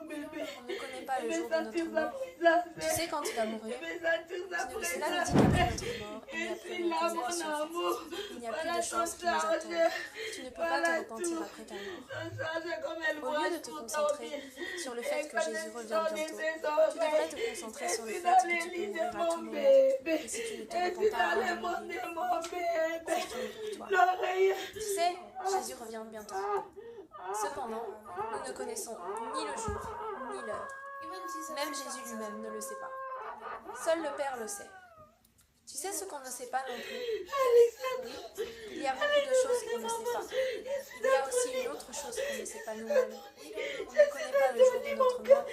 mon bébé. On ne connaît pas Je le vais jour de sentir notre sa mort. présence. Tu sais quand tu vas mourir. Je vais sentir sa Cela présence. nous dit qu'après notre mort, il n'y a Je plus suis rien là, qui nous mon rassure. amour. Il n'y a plus Voilà de ton choses qui nous charge. attendent. Tu ne peux pas Voilà te repentir tout. après ta mort. Ton charge comme elle Au lieu de te concentrer sur le fait que Jésus revient bientôt, tu devrais te concentrer sur le fait que tu peux mourir à tout moment. Et si tu ne te repens pas avant de mourir, c'est fini pour toi. L'oreille. Tu sais, Jésus revient bientôt. Cependant, nous ne connaissons ni le jour, ni l'heure. Même Jésus lui-même ne le sait pas. Seul le Père le sait. Tu sais ce qu'on ne sait pas non plus? Oui, il y a beaucoup de choses qu'on ne sait pas. Il y a aussi une autre chose qu'on ne sait pas nous-mêmes. On ne connaît pas le jour de notre mort.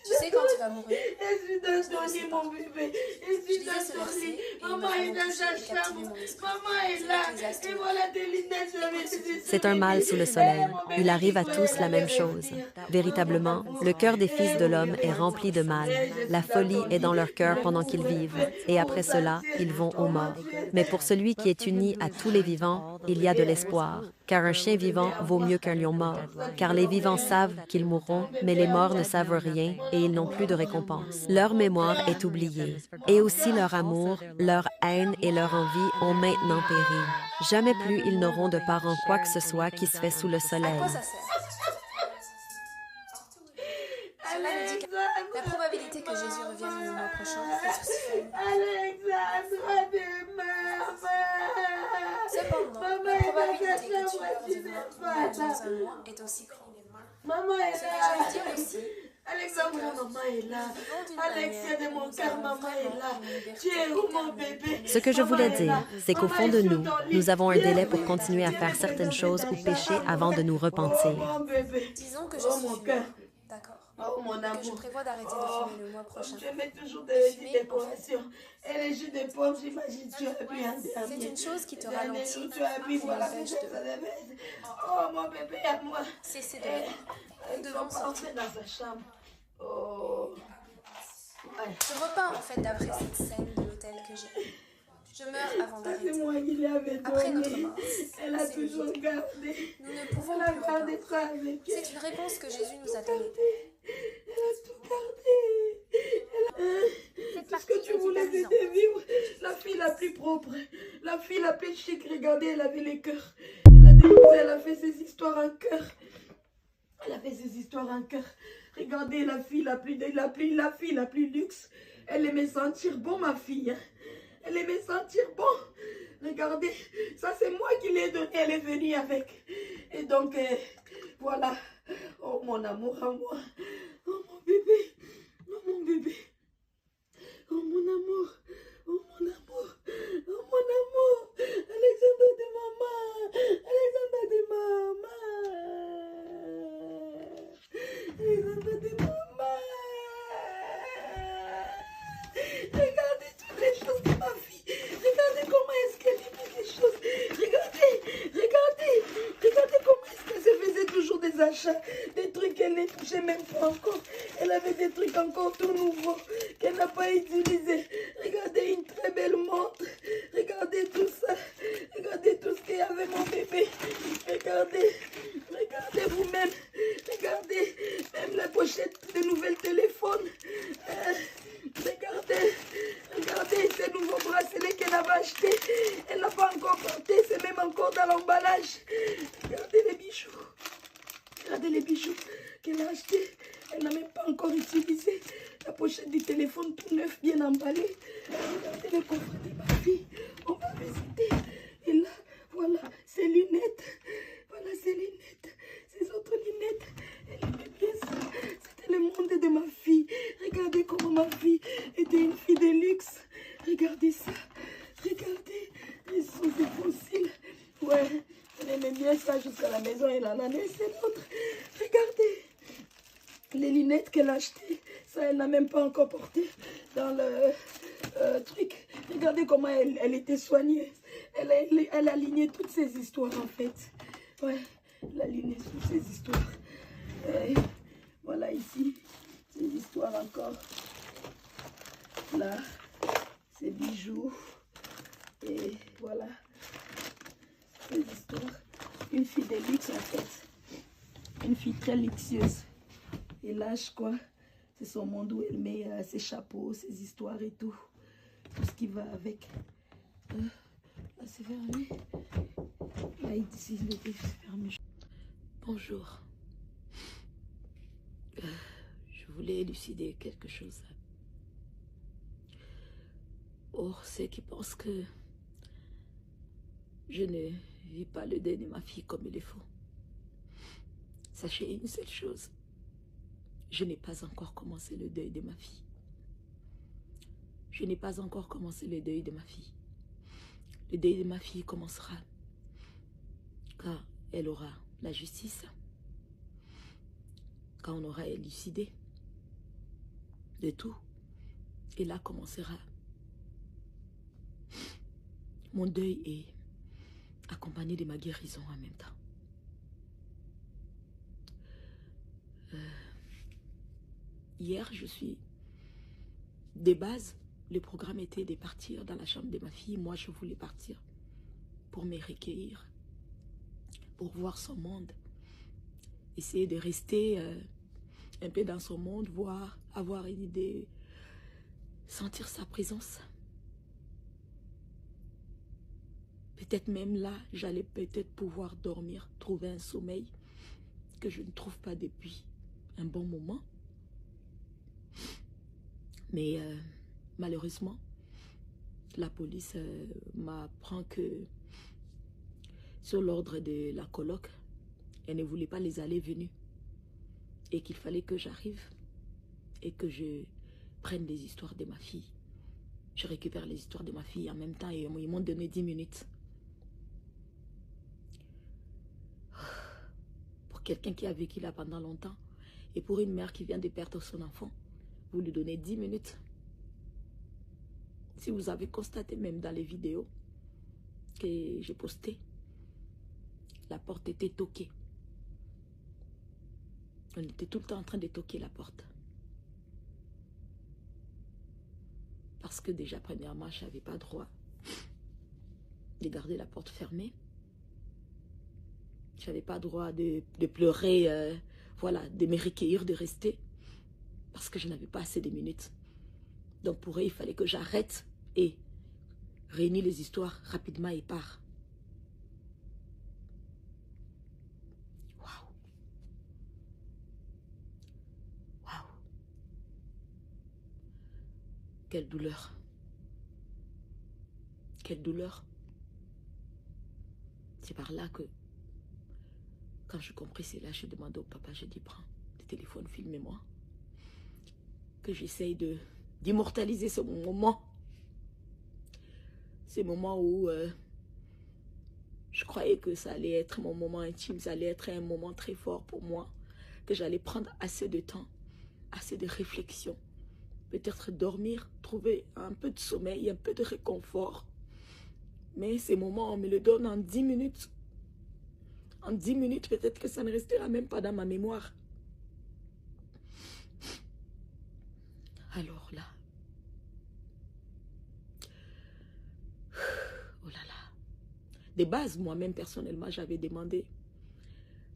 Tu sais quand tu vas mourir? Je suis dans ton lit, mon bébé. Je suis Je dans disais ce ton verset lit. et il Maman m'a est vraiment dans touché sa et captivé chambre. mon esprit. Maman est C'est là. l'Ecclésiaste Et 9. voilà tes lunettes. C'est un mal sous le soleil. Il arrive à tous la même chose. Véritablement, le cœur des fils de l'homme est rempli de mal. La folie est dans leur cœur pendant qu'ils vivent, et après cela, ils vont aux morts. Mais pour celui qui est uni à tous les vivants, il y a de l'espoir, car un chien vivant vaut mieux qu'un lion mort. Car les vivants savent qu'ils mourront, mais les morts ne savent rien et ils n'ont plus de récompense. Leur mémoire est oubliée, et aussi leur amour, leur haine et leur envie ont maintenant péri. Jamais plus ils n'auront de part en quoi que ce soit qui se fait sous le À soleil. quoi ça sert? Cela nous dit que la probabilité que Jésus revienne le mois prochain est aussi faible. Alexandre de maman. Cependant, la probabilité que tu meurs demain ou dans un mois est aussi grande. Maman est Ce que là. je veux dire aussi, Alexandre, maman est là. d'une Alexia de mon manière, cœur, nous maman avons est vraiment là. une liberté Tu es où, mon éternelle. bébé? Ce que je voulais dire, c'est qu'au fond de nous, nous avons un Viens, délai pour viens, continuer à viens faire me certaines présenter choses ta ou pécher chambre. avant de nous Oh, repentir. mon bébé. Disons que je Oh, mon suis cœur. d'accord. Oh, mon Que je amour. prévois d'arrêter de fumer le mois prochain. Je mets toujours des jus de décoration. Et les jus de pomme, j'imagine, tu as bu un C'est dernier. une chose qui te Dernier ralentit jour, tu as bu, et voilà, l'empêche peut-être de ça devait. Oh, mon bébé, à moi. cesser de vivre. Nous devons Devons sortir. entrer dans sa chambre. Oh. Ouais. Je repeins en fait d'après cette scène de l'hôtel que j'ai. Je meurs avant Ça, c'est d'arrêter. moi qui l'avais Après notre donné. mort, Elle a c'est toujours vide. gardé. Nous ne pouvons Elle a plus gardé repeindre. ça avec elle. C'est une réponse que Jésus nous a donnée. Elle a tout gardé. Tout ce que tu voulais, c'était vivre la fille la plus propre, la fille la plus chic. Regardez, elle avait les cœurs. Elle a fait ses histoires en cœur. Elle a fait ses histoires en cœur. Regardez la fille la plus luxe. Elle aimait sentir bon, ma fille. Elle aimait sentir bon. Regardez, ça c'est moi qui l'ai donné. Elle est venue avec. Et donc, voilà. Oh mon amour à moi. Oh mon bébé. Oh mon bébé. Oh mon amour. Oh mon amour. Oh mon amour. Alexandre de maman. Alexandre de maman. Alexandre de maman. Regardez toutes les choses de ma fille. Regardez comment est-ce qu'elle aimait les choses. Regardez comment est-ce qu'elle se faisait toujours des achats. Des trucs qu'elle ne touchait même pas encore. Elle avait des trucs encore tout nouveaux qu'elle n'a pas utilisés. Regardez une très belle montre. Regardez tout ça. Regardez tout ce qu'il y avait, mon bébé. Regardez vous-même. Regardez même la pochette de nouveaux téléphones. Regardez ces nouveaux bracelets qu'elle avait achetés. Elle n'a pas encore porté, c'est même encore dans l'emballage. Regardez les bijoux. Regardez les bijoux qu'elle a achetés. Elle n'a même pas encore utilisé. La pochette du téléphone tout neuf, bien emballé. Regardez le coffre de ma fille. On va visiter. Et là, voilà ses lunettes. Voilà ses lunettes. Ses autres lunettes. Elle aimait bien ça. C'était le monde de ma fille. Regardez comment ma fille était une fille de luxe. Regardez ça. Regardez les sous des fossiles. Ouais, elle aimait bien ça jusqu'à la maison. Elle en a laissé l'autre. Regardez les lunettes qu'elle a achetées. Ça, elle n'a même pas encore porté dans le truc. Regardez comment elle était soignée. Elle a aligné toutes ses histoires en fait. Ouais, elle a aligné toutes ses histoires. Et voilà ici, ces histoires encore. Là, ces bijoux. Et voilà, ces histoires. Une fille de luxe en fait. Une fille très luxueuse. et lâche quoi. C'est son monde où elle met ses chapeaux, ses histoires et tout. Tout ce qui va avec. Là, c'est fermé. Là, ici, c'est fermé. Bonjour. Je voulais élucider quelque chose. Or, ceux qui pensent que je ne vis pas le deuil de ma fille comme il est faux. Sachez une seule chose. Je n'ai pas encore commencé le deuil de ma fille. Je n'ai pas encore commencé le deuil de ma fille. Le deuil de ma fille commencera quand elle aura la justice, quand on aura élucidé de tout. Et là commencera mon deuil et accompagné de ma guérison en même temps. Hier, de base, le programme était de partir dans la chambre de ma fille. Moi, je voulais partir pour me recueillir, pour voir son monde, essayer de rester un peu dans son monde, voir, avoir une idée, sentir sa présence. Peut-être même là, j'allais peut-être pouvoir dormir, trouver un sommeil que je ne trouve pas depuis un bon moment. Mais malheureusement, la police m'apprend que sur l'ordre de la coloc, elle ne voulait pas les allées-venues et qu'il fallait que j'arrive et que je prenne les histoires de ma fille. Je récupère les histoires de ma fille en même temps et ils m'ont donné 10 minutes. Pour quelqu'un qui a vécu là pendant longtemps et pour une mère qui vient de perdre son enfant, vous lui donnez 10 minutes. Si vous avez constaté même dans les vidéos que j'ai postées, la porte était toquée. On était tout le temps en train de toquer la porte. Parce que déjà, premièrement, je n'avais pas droit de garder la porte fermée. Je n'avais pas droit de pleurer, voilà, de me recueillir, de rester. Parce que je n'avais pas assez de minutes. Donc pour eux, il fallait que j'arrête et réunir les histoires rapidement et part. Waouh. Waouh. Quelle douleur. Quelle douleur. C'est par là que, quand je compris cela, je demandais au papa, je dis, prends le téléphone, filmez-moi. Que j'essaye d'immortaliser ce moment. Ces moments où je croyais que ça allait être mon moment intime, ça allait être un moment très fort pour moi, que j'allais prendre assez de temps, assez de réflexion, peut-être dormir, trouver un peu de sommeil, un peu de réconfort. Mais ces moments, on me le donne en 10 minutes. En 10 minutes, peut-être que ça ne restera même pas dans ma mémoire. Alors là, oh là là, de base, moi-même personnellement, j'avais demandé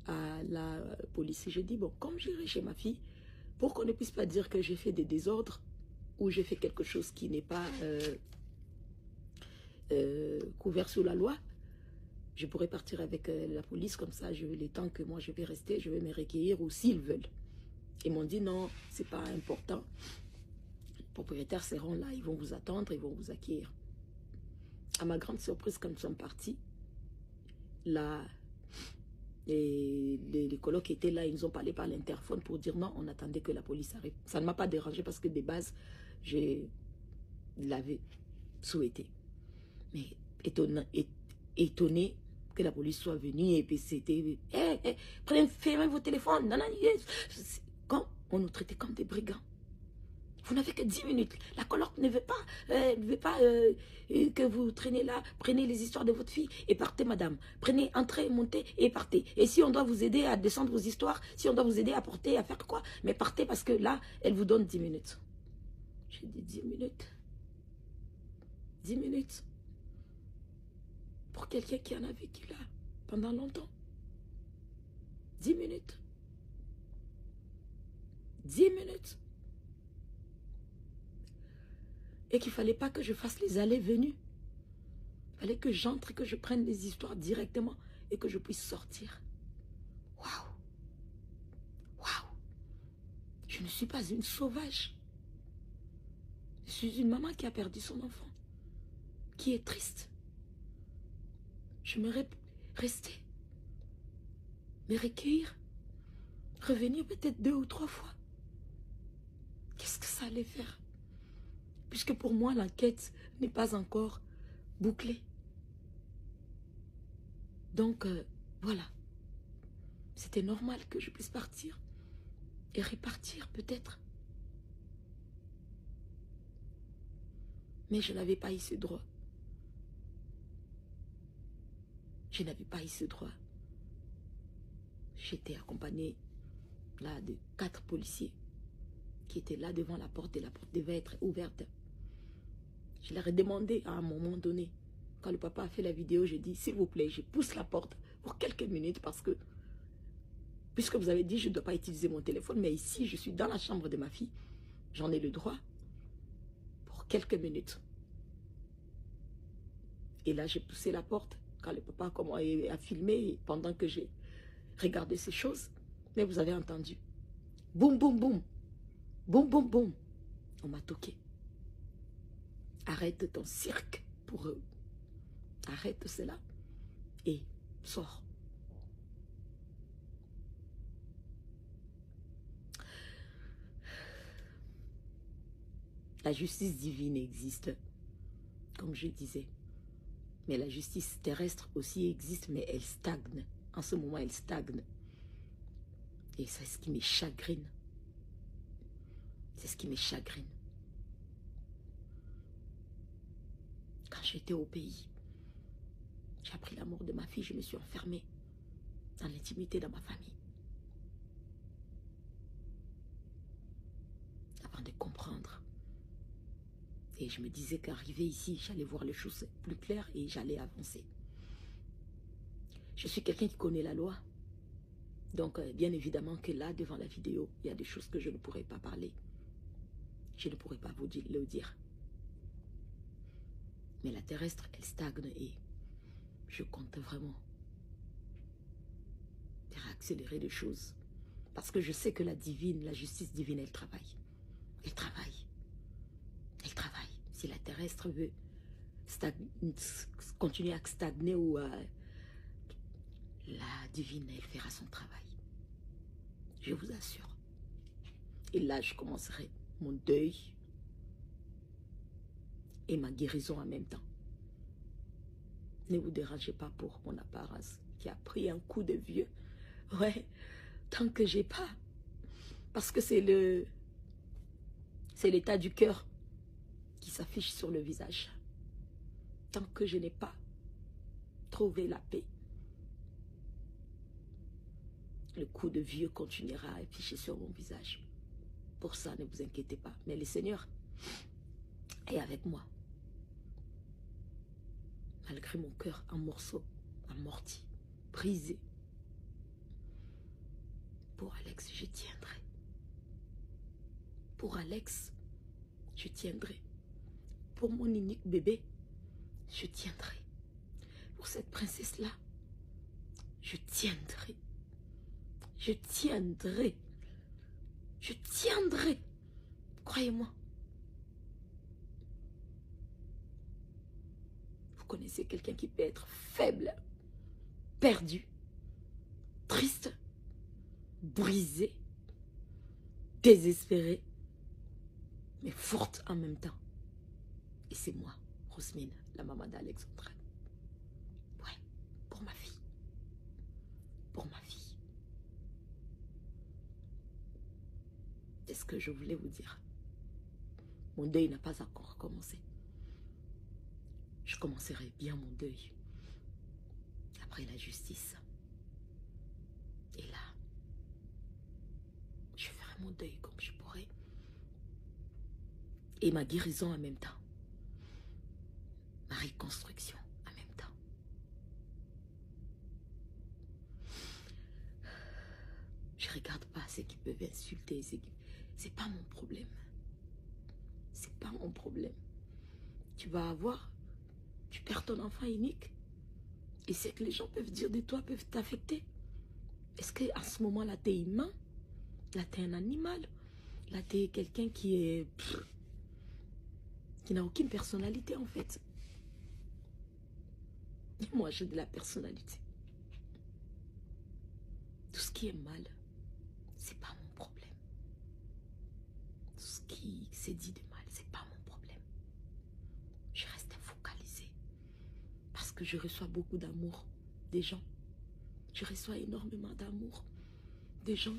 à la police, j'ai dit, bon, comme j'irai chez ma fille, pour qu'on ne puisse pas dire que j'ai fait des désordres ou j'ai fait quelque chose qui n'est pas couvert sous la loi, je pourrais partir avec la police, comme ça, les temps que moi je vais rester, je vais me recueillir ou s'ils veulent. Ils m'ont dit non, c'est pas important. Les propriétaires seront là, ils vont vous attendre, ils vont vous accueillir. À ma grande surprise, quand nous sommes partis, là, les colocs étaient là, ils nous ont parlé par l'interphone pour dire non, on attendait que la police arrive. Ça ne m'a pas dérangé parce que de base, je l'avais souhaité. Mais étonné que la police soit venue et puis c'était prenez, fermez vos téléphones. Non, non, quand on nous traitait comme des brigands. Vous n'avez que 10 minutes. La coloc ne veut pas, que vous traînez là. Prenez les histoires de votre fille et partez, madame. Prenez, entrez, montez et partez. Et si on doit vous aider à descendre vos histoires, si on doit vous aider à porter, à faire quoi, mais partez parce que là, elle vous donne 10 minutes. J'ai dit 10 minutes. 10 minutes. Pour quelqu'un qui en a vécu là pendant longtemps. 10 minutes. 10 minutes. Et qu'il ne fallait pas que je fasse les allées-venues. Il fallait que j'entre et que je prenne les histoires directement et que je puisse sortir. Waouh! Waouh! Je ne suis pas une sauvage. Je suis une maman qui a perdu son enfant, qui est triste. Je me rester, me recueillir, revenir peut-être 2 ou 3 fois. Qu'est-ce que ça allait faire? Puisque pour moi, l'enquête n'est pas encore bouclée. Donc, voilà. C'était normal que je puisse partir et repartir peut-être. Mais je n'avais pas eu ce droit. Je n'avais pas eu ce droit. J'étais accompagnée là de 4 policiers qui étaient là devant la porte et la porte devait être ouverte. Je leur ai demandé à un moment donné, quand le papa a fait la vidéo, j'ai dit, s'il vous plaît, je pousse la porte pour quelques minutes parce que, puisque vous avez dit, je ne dois pas utiliser mon téléphone, mais ici, je suis dans la chambre de ma fille, j'en ai le droit pour quelques minutes. Et là, j'ai poussé la porte quand le papa a filmé pendant que j'ai regardé ces choses. Mais vous avez entendu. Boum, boum, boum. Boum, boum, boum. On m'a toqué. Arrête ton cirque pour eux. Arrête cela. Et sors. La justice divine existe, comme je disais. Mais la justice terrestre aussi existe, mais elle stagne. En ce moment, elle stagne. Et c'est ce qui me chagrine. C'est ce qui me chagrine. Quand j'étais au pays, j'ai appris la mort de ma fille, je me suis enfermée dans l'intimité de ma famille. Avant de comprendre. Et je me disais qu'arrivé ici, j'allais voir les choses plus claires et j'allais avancer. Je suis quelqu'un qui connaît la loi. Donc, bien évidemment que là, devant la vidéo, il y a des choses que je ne pourrais pas parler. Je ne pourrais pas vous le dire. Mais la terrestre, elle stagne et je compte vraiment faire accélérer les choses. Parce que je sais que la justice divine, elle travaille. Elle travaille. Elle travaille. Si la terrestre veut continuer à stagner ou la divine, elle fera son travail. Je vous assure. Et là, je commencerai mon deuil et ma guérison en même temps. Ne vous dérangez pas pour mon apparence qui a pris un coup de vieux. Ouais, tant que j'ai pas. Parce que c'est l'état du cœur qui s'affiche sur le visage. Tant que je n'ai pas trouvé la paix, le coup de vieux continuera à afficher sur mon visage. Pour ça, ne vous inquiétez pas. Mais le Seigneur est avec moi. Malgré mon cœur en morceaux, amorti, brisé. Pour Alex, je tiendrai. Pour Alex, je tiendrai. Pour mon unique bébé, je tiendrai. Pour cette princesse-là, je tiendrai. Je tiendrai. Je tiendrai. Croyez-moi. Vous connaissez quelqu'un qui peut être faible, perdu, triste, brisé, désespéré, mais forte en même temps. Et c'est moi, Rosmine, la maman d'Alexandra. Ouais, pour ma fille. Pour ma fille. C'est ce que je voulais vous dire. Mon deuil n'a pas encore commencé. Je commencerai bien mon deuil après la justice. Et là, je ferai mon deuil comme je pourrai. Et ma guérison en même temps. Ma reconstruction en même temps. Je ne regarde pas ceux qui peuvent insulter, c'est pas mon problème. C'est pas mon problème. Tu vas avoir, tu perds ton enfant unique. Et c'est que les gens peuvent dire de toi, peuvent t'affecter. Est-ce qu'à ce moment-là, tu es humain? Là, tu es un animal. Là, tu es quelqu'un qui n'a aucune personnalité, en fait. Et moi, j'ai de la personnalité. Tout ce qui est mal, c'est pas mon problème. Tout ce qui s'est dit de mal, c'est pas mon problème. Je reste focalisée. Parce que je reçois beaucoup d'amour des gens. Je reçois énormément d'amour des gens.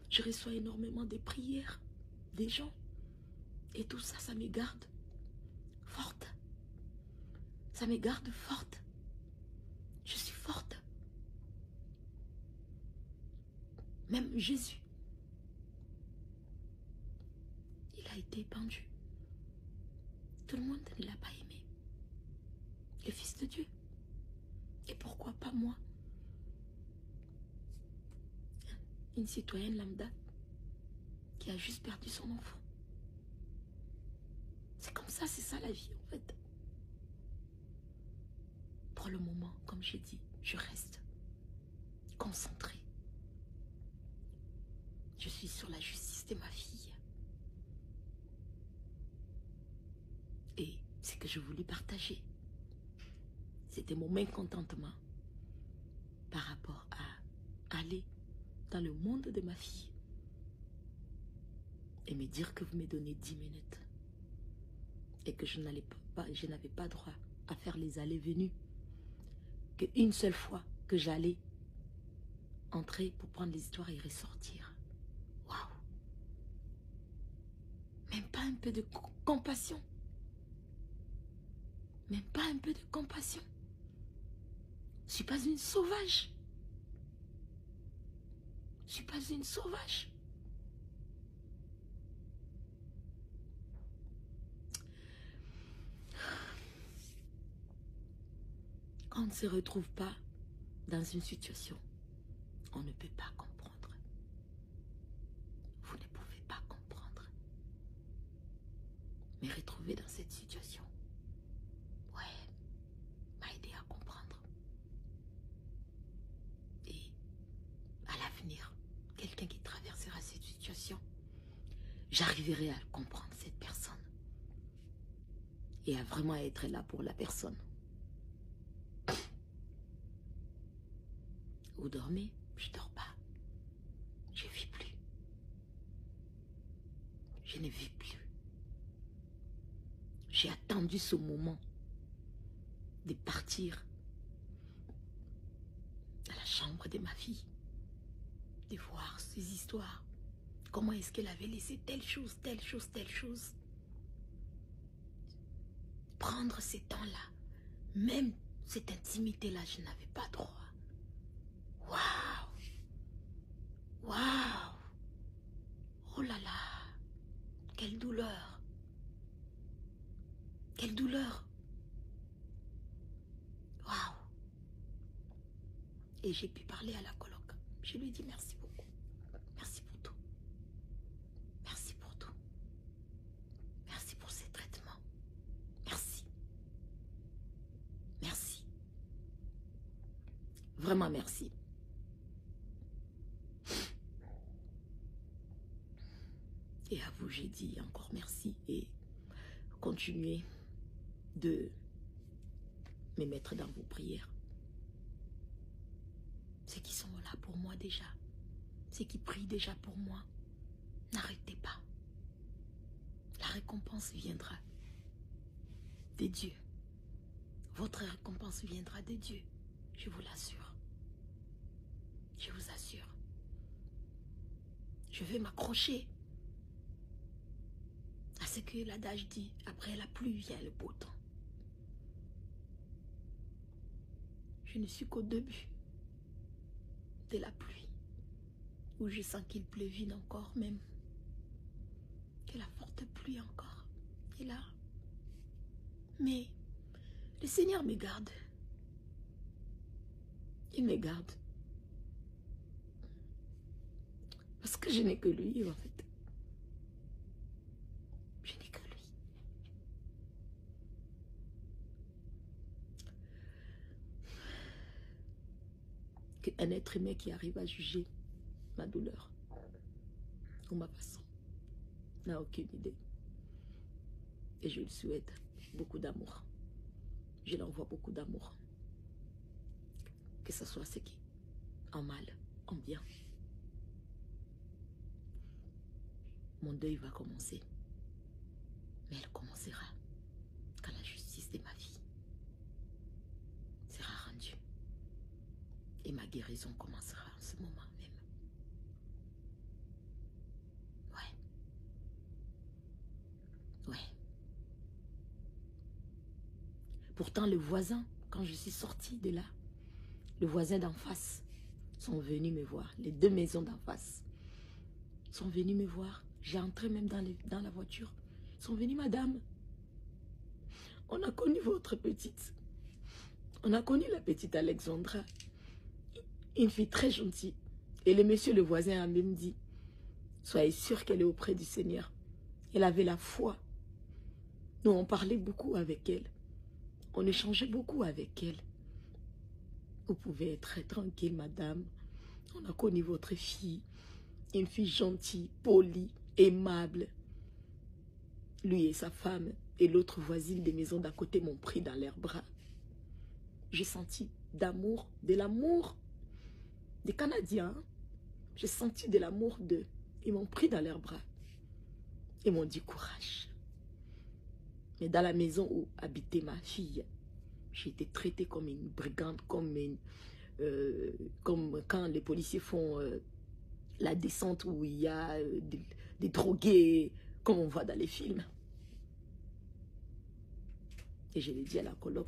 Je reçois énormément de prières des gens. Et tout ça, ça me garde forte. Ça me garde forte. Je suis forte. Même Jésus, il a été pendu. Tout le monde ne l'a pas aimé. Le Fils de Dieu. Et pourquoi pas moi? Une citoyenne lambda qui a juste perdu son enfant. C'est comme ça, c'est ça la vie en fait. Pour le moment, comme j'ai dit, je reste concentrée. Je suis sur la justice de ma fille. Et ce que je voulais partager, c'était mon mécontentement par rapport à aller dans le monde de ma fille et me dire que vous me donnez 10 minutes et que je n'avais pas droit à faire les allées-venues, qu'une seule fois que j'allais entrer pour prendre les histoires et ressortir. Waouh! Même pas un peu de compassion. Même pas un peu de compassion. Je ne suis pas une sauvage. Je ne suis pas une sauvage. Quand on ne se retrouve pas dans une situation, on ne peut pas comprendre. Vous ne pouvez pas comprendre. Me retrouver dans cette situation, ouais, m'a aidé à comprendre. Et à l'avenir, quelqu'un qui traversera cette situation, j'arriverai à comprendre cette personne et à vraiment être là pour la personne. Vous dormez? Je ne dors pas. Je ne vis plus. Je ne vis plus. J'ai attendu ce moment de partir à la chambre de ma fille, de voir ces histoires. Comment est-ce qu'elle avait laissé telle chose, telle chose, telle chose. Prendre ces temps-là, même cette intimité-là, je n'avais pas droit. Waouh! Waouh! Oh là là! Quelle douleur! Quelle douleur! Waouh! Et j'ai pu parler à la coloc. Je lui ai dit merci beaucoup. Merci pour tout. Merci pour tout. Merci pour ces traitements. Merci. Merci. Vraiment merci. Et à vous, j'ai dit encore merci et continuez de me mettre dans vos prières. Ceux qui sont là pour moi déjà, ceux qui prient déjà pour moi, n'arrêtez pas. La récompense viendra de Dieu. Votre récompense viendra de Dieu, je vous l'assure. Je vous assure. Je vais m'accrocher à ce que l'adage dit, après la pluie vient le beau temps. Je ne suis qu'au début de la pluie, où je sens qu'il pleuvine encore même, que la forte pluie encore est là. Mais le Seigneur me garde. Il me garde. Parce que je n'ai que lui en fait. un être humain qui arrive à juger ma douleur ou ma façon n'a aucune idée. Et je lui souhaite beaucoup d'amour. Je lui envoie beaucoup d'amour. Que ce soit ce qui, en mal, en bien. Mon deuil va commencer. Mais elle commencera quand la justice de ma vie sera rendue. Et ma guérison commencera en ce moment même. Ouais. Pourtant, le voisin, quand je suis sortie de là, le voisin d'en face sont venus me voir. Les deux maisons d'en face sont venus me voir. J'ai entré même dans la voiture. Ils sont venus, madame. On a connu votre petite. On a connu la petite Alexandra. Une fille très gentille. Et le monsieur, le voisin, a même dit, soyez sûr qu'elle est auprès du Seigneur. Elle avait la foi. Nous, on parlait beaucoup avec elle. On échangeait beaucoup avec elle. Vous pouvez être très tranquille, madame. On a connu votre fille. Une fille gentille, polie, aimable. Lui et sa femme et l'autre voisine des maisons d'à côté m'ont pris dans leurs bras. J'ai senti d'amour, de l'amour des Canadiens. J'ai senti de l'amour d'eux. Ils m'ont pris dans leurs bras. Ils m'ont dit courage. Mais dans la maison où habitait ma fille, j'ai été traitée comme une brigande, comme quand les policiers font la descente où il y a des drogués, comme on voit dans les films. Et je l'ai dit à la coloc,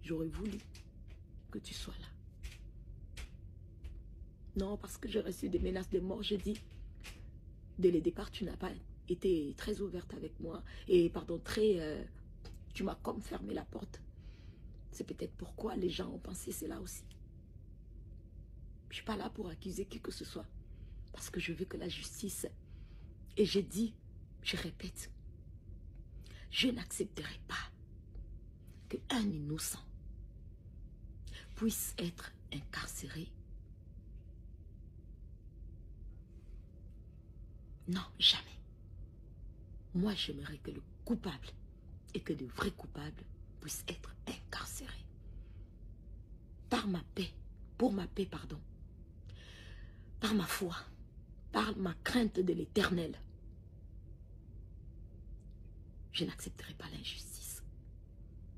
j'aurais voulu que tu sois là. Non, parce que j'ai reçu des menaces de mort, je dis, dès le départ, tu n'as pas été très ouverte avec moi. Et pardon, tu m'as comme fermé la porte. C'est peut-être pourquoi les gens ont pensé cela aussi. Je ne suis pas là pour accuser qui que ce soit. Parce que je veux que la justice... Et j'ai dit, je répète, je n'accepterai pas qu'un innocent puisse être incarcéré. Non, jamais. Moi, j'aimerais que le coupable et que le vrai coupable puisse être incarcéré. Par ma paix, pour ma paix, pardon. Par ma foi, par ma crainte de l'Éternel. Je n'accepterai pas l'injustice.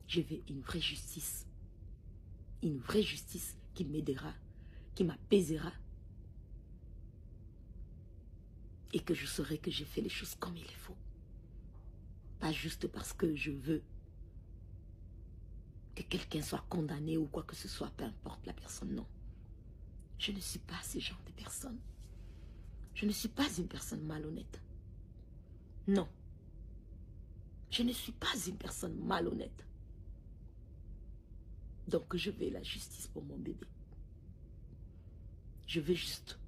Je veux une vraie justice. Une vraie justice qui m'aidera, qui m'apaisera. Et que je saurai que j'ai fait les choses comme il le faut. Pas juste parce que je veux que quelqu'un soit condamné ou quoi que ce soit, peu importe la personne, non. Je ne suis pas ce genre de personne. Je ne suis pas une personne malhonnête. Non. Je ne suis pas une personne malhonnête. Donc je veux la justice pour mon bébé. Je veux juste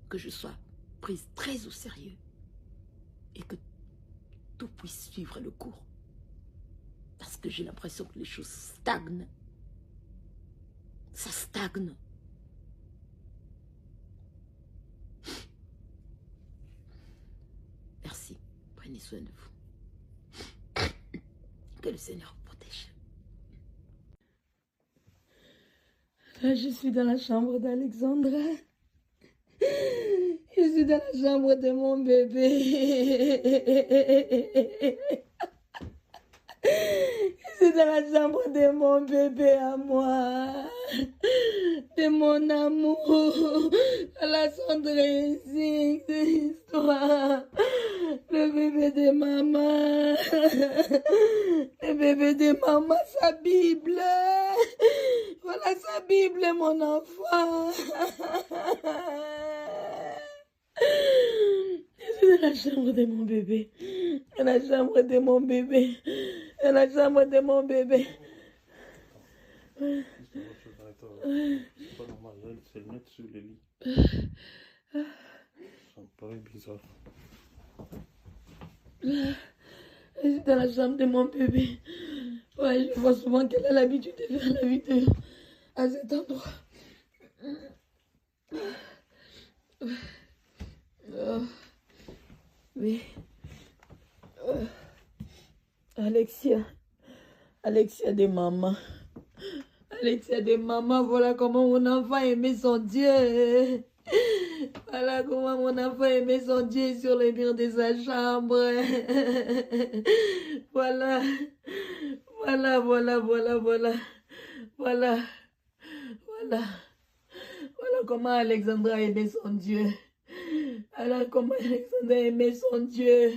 que je sois prise très au sérieux et que tout puisse suivre le cours. Parce que j'ai l'impression que les choses stagnent. Ça stagne. Merci. Prenez soin de vous. Que le Seigneur vous protège. Là, je suis dans la chambre d'Alexandra. Je suis dans la chambre de mon bébé. Je suis dans la chambre de mon bébé à moi. De mon amour. La Sandrine, c'est l'histoire. Le bébé de maman. Le bébé de maman, sa Bible. Voilà sa Bible, mon enfant. Je suis dans la chambre de mon bébé. Dans la chambre de mon bébé. Dans la chambre de mon bébé. C'est pas normal, c'est le mettre sur le lit. Ça me paraît bizarre. Je suis dans la chambre de mon bébé. Ouais, je vois souvent qu'elle a l'habitude de faire la vidéo à cet endroit. Oui. Alexia de maman. Alexia de maman, voilà comment mon enfant aimait son Dieu. Voilà comment mon enfant aimait son Dieu sur les murs de sa chambre. Voilà. Voilà comment Alexandra aimait son Dieu. Voilà comment Alexandra aimait son Dieu.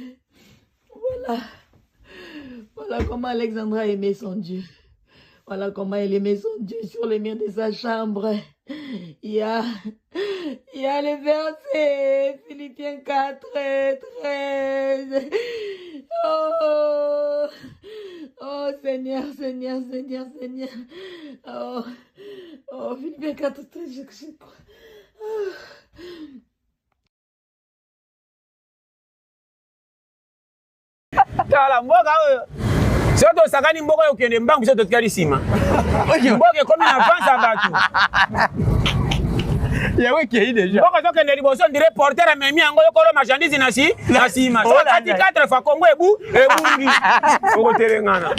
Voilà comment Alexandra aimait son Dieu. Voilà comment elle aimait son Dieu sur les murs de sa chambre. Il y a les versets, Philippiens 4, 13. Oh Seigneur. Oh, Philippiens 4, 13, je crois. Tala mboka oyo. Soto sakani mboka yo kende mbangu soto tikali sima. Mboka komi na avance abatu. Ya weki hii deja. Mboka to kende liboso ndire porter amemi yango yo kolo marchandise na sima. So kati 4 fois Congo ebungi. Oko terengana.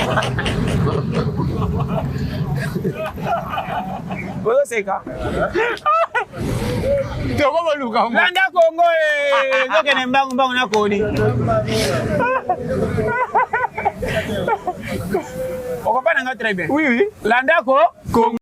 Bodo seka. Toko luka. Landa Congo zo kende mbangu na koni. On comprend très bien. Oui. Landa ko